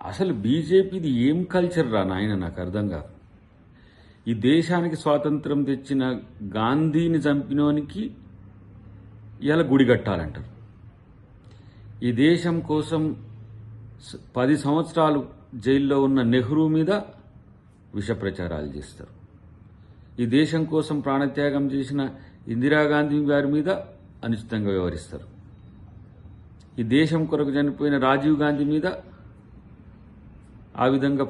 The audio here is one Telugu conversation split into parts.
అసలు బీజేపీది ఏం కల్చర్ రా నాయన, నాకు అర్థం కాదు. ఈ దేశానికి స్వాతంత్రం తెచ్చిన గాంధీని చంపినోనికి ఇలా గుడి కట్టాలంటారు. ఈ దేశం కోసం 10 సంవత్సరాలు జైల్లో ఉన్న నెహ్రూ మీద విష ప్రచారాలు చేస్తారు. ఈ దేశం కోసం ప్రాణత్యాగం చేసిన ఇందిరాగాంధీ గారి మీద అనుచితంగా వ్యవహరిస్తారు. ఈ దేశం కొరకు చనిపోయిన రాజీవ్ గాంధీ మీద ఆ విధంగా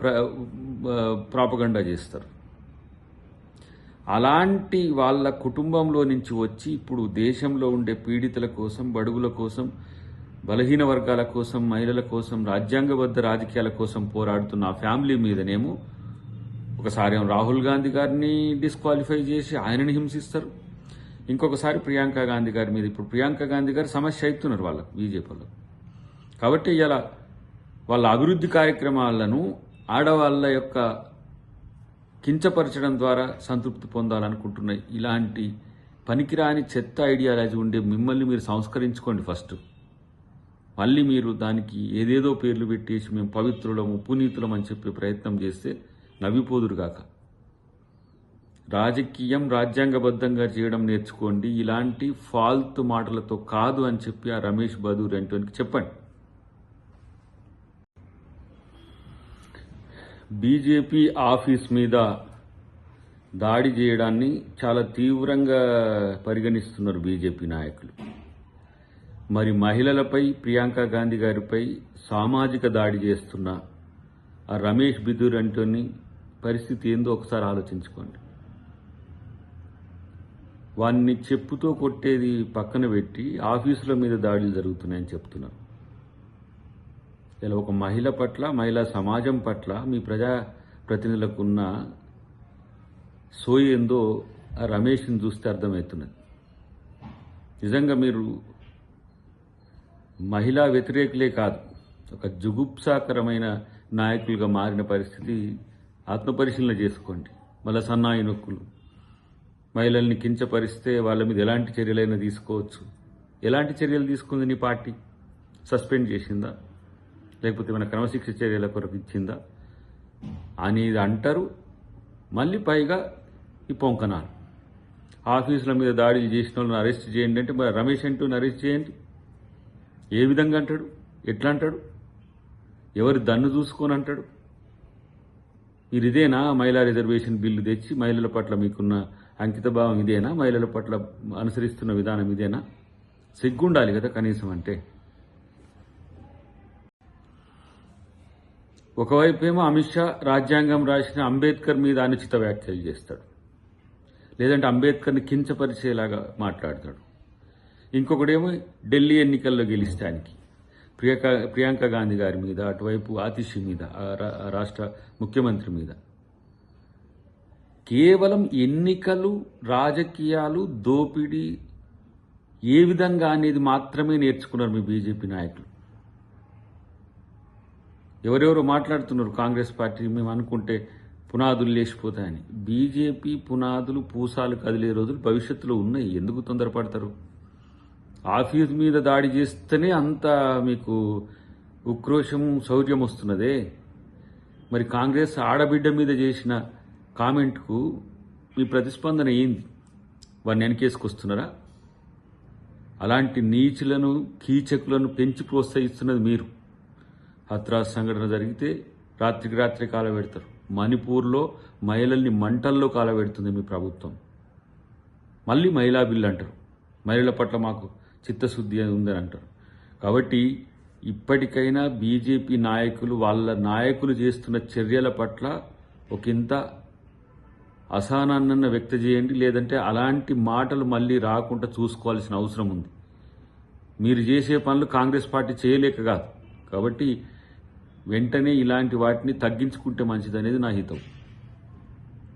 ప్రాపగండా చేస్తారు. అలాంటి వాళ్ళ కుటుంబంలో నుంచి వచ్చి ఇప్పుడు దేశంలో ఉండే పీడితుల కోసం, బడుగుల కోసం, బలహీన వర్గాల కోసం, మహిళల కోసం, రాజ్యాంగబద్ధ రాజకీయాల కోసం పోరాడుతున్న ఆ ఫ్యామిలీ మీదనేమో ఒకసారి రాహుల్ గాంధీ గారిని డిస్క్వాలిఫై చేసి ఆయనని హింసిస్తారు. ఇంకొకసారి ప్రియాంక గాంధీ గారి మీద, ఇప్పుడు ప్రియాంక గాంధీ గారు సమస్య అవుతున్నారు వాళ్ళ బీజేపీలో. కాబట్టి ఇలా వాళ్ళ అభివృద్ధి కార్యక్రమాలను ఆడవాళ్ళ యొక్క కించపరచడం ద్వారా సంతృప్తి పొందాలనుకుంటున్నాయి. ఇలాంటి పనికిరాని చెత్త ఐడియాలజీ ఉండే మిమ్మల్ని మీరు సంస్కరించుకోండి ఫస్ట్. మళ్ళీ మీరు దానికి ఏదేదో పేర్లు పెట్టేసి మేము పవిత్రులము, పునీతులం అని చెప్పే ప్రయత్నం చేస్తే నవ్విపోదురుగాక. రాజకీయం రాజ్యాంగబద్ధంగా చేయడం నేర్చుకోండి, ఇలాంటి ఫాల్తు మాటలతో కాదు అని చెప్పి ఆ రమేష్ బదూర్ అంటోనికి చెప్పండి. బీజేపీ ఆఫీస్ మీద దాడి చేయడాన్ని చాలా తీవ్రంగా పరిగణిస్తున్నారు బీజేపీ నాయకులు. మరి మహిళలపై, ప్రియాంక గాంధీ గారిపై సామాజిక దాడి చేస్తున్న ఆ రమేష్ బిదూర్ అంటోని పరిస్థితి ఏందో ఒకసారి ఆలోచించుకోండి. వాన్ని చెప్పుతో కొట్టేది పక్కన పెట్టి ఆఫీసుల మీద దాడులు జరుగుతున్నాయని చెప్తున్నారు. ఇలా ఒక మహిళ పట్ల, మహిళా సమాజం పట్ల మీ ప్రజా ప్రతినిధులకున్న సోయి ఏందో ఆ రమేష్ని చూస్తే అర్థమవుతున్నది. నిజంగా మీరు మహిళా వ్యతిరేకులే కాదు, ఒక జుగుప్సాకరమైన నాయకులుగా మారిన పరిస్థితి ఆత్మపరిశీలన చేసుకోండి. మళ్ళా సన్నాయి నొక్కులు, మహిళల్ని కించపరిస్తే వాళ్ళ మీద ఎలాంటి చర్యలైనా తీసుకోవచ్చు. ఎలాంటి చర్యలు తీసుకుంది నీ పార్టీ? సస్పెండ్ చేసిందా, లేకపోతే ఏమైనా క్రమశిక్ష చర్యల కొరకు ఇచ్చిందా అనేది అంటారు. మళ్ళీ పైగా ఈ పొంకనాలు, ఆఫీసుల మీద దాడులు చేసిన వాళ్ళని అరెస్ట్ చేయండి అంటే మరి రమేష్ అంటూని అరెస్ట్ చేయండి. ఏ విధంగా అంటాడు? ఎట్లా అంటాడు? ఎవరి దన్ను చూసుకొని అంటాడు? మీరు ఇదేనా మహిళా రిజర్వేషన్ బిల్లు తెచ్చి మహిళల పట్ల మీకున్న అంకితభావం ఇదేనా? మహిళల పట్ల అనుసరిస్తున్న విధానం ఇదేనా? సిగ్గుండాలి కదా కనీసం. అంటే ఒకవైపేమో అమిత్ షా రాజ్యాంగం రాసిన అంబేద్కర్ మీద అనుచిత వ్యాఖ్యలు చేస్తాడు, లేదంటే అంబేద్కర్ని కించపరిచేలాగా మాట్లాడతాడు. ఇంకొకడేమో ఢిల్లీ ఎన్నికల్లో గెలిస్తానికి ప్రియాంక గాంధీ గారి మీద, అటువైపు ఆతిషి మీద, రాష్ట్ర ముఖ్యమంత్రి మీద. కేవలం ఎన్నికలు, రాజకీయాలు, దోపిడీ ఏ విధంగా అనేది మాత్రమే నేర్చుకున్నారు మీ బీజేపీ నాయకులు. ఎవరెవరో మాట్లాడుతున్నారు కాంగ్రెస్ పార్టీ మేము అనుకుంటే పునాదులు లేచిపోతాయని. బీజేపీ పునాదులు, పూసాలు కదిలే రోజులు భవిష్యత్తులో ఉన్నాయి. ఎందుకు తొందరపడతారు? ఆఫీస్ మీద దాడి చేస్తేనే అంత మీకు ఉక్రోషం, శౌర్యం వస్తున్నదే. మరి కాంగ్రెస్ ఆడబిడ్డ మీద చేసిన కామెంట్కు మీ ప్రతిస్పందన ఏంది? వారిని వెనకేసుకొస్తున్నారా? అలాంటి నీచులను, కీచకులను పెంచి ప్రోత్సహిస్తున్నది మీరు. హత్రాస్ సంఘటన జరిగితే రాత్రికి రాత్రి కాలబెడతారు. మణిపూర్లో మహిళల్ని మంటల్లో కాలబెడుతుంది మీ ప్రభుత్వం. మళ్ళీ మహిళా బిల్లు అంటారు. మహిళల పట్ల మాకు చిత్తశుద్ధి ఉందని అంటారు. కాబట్టి ఇప్పటికైనా బీజేపీ నాయకులు వాళ్ళ నాయకులు చేస్తున్న చర్యల పట్ల ఒకంత అసహనాన్ని వ్యక్తం చేయండి, లేదంటే అలాంటి మాటలు మళ్ళీ రాకుండా చూసుకోవాల్సిన అవసరం ఉంది. మీరు చేసే పనులు కాంగ్రెస్ పార్టీ చేయలేక కాదు. కాబట్టి వెంటనే ఇలాంటి వాటిని తగ్గించుకుంటే మంచిదనేది నా హితం.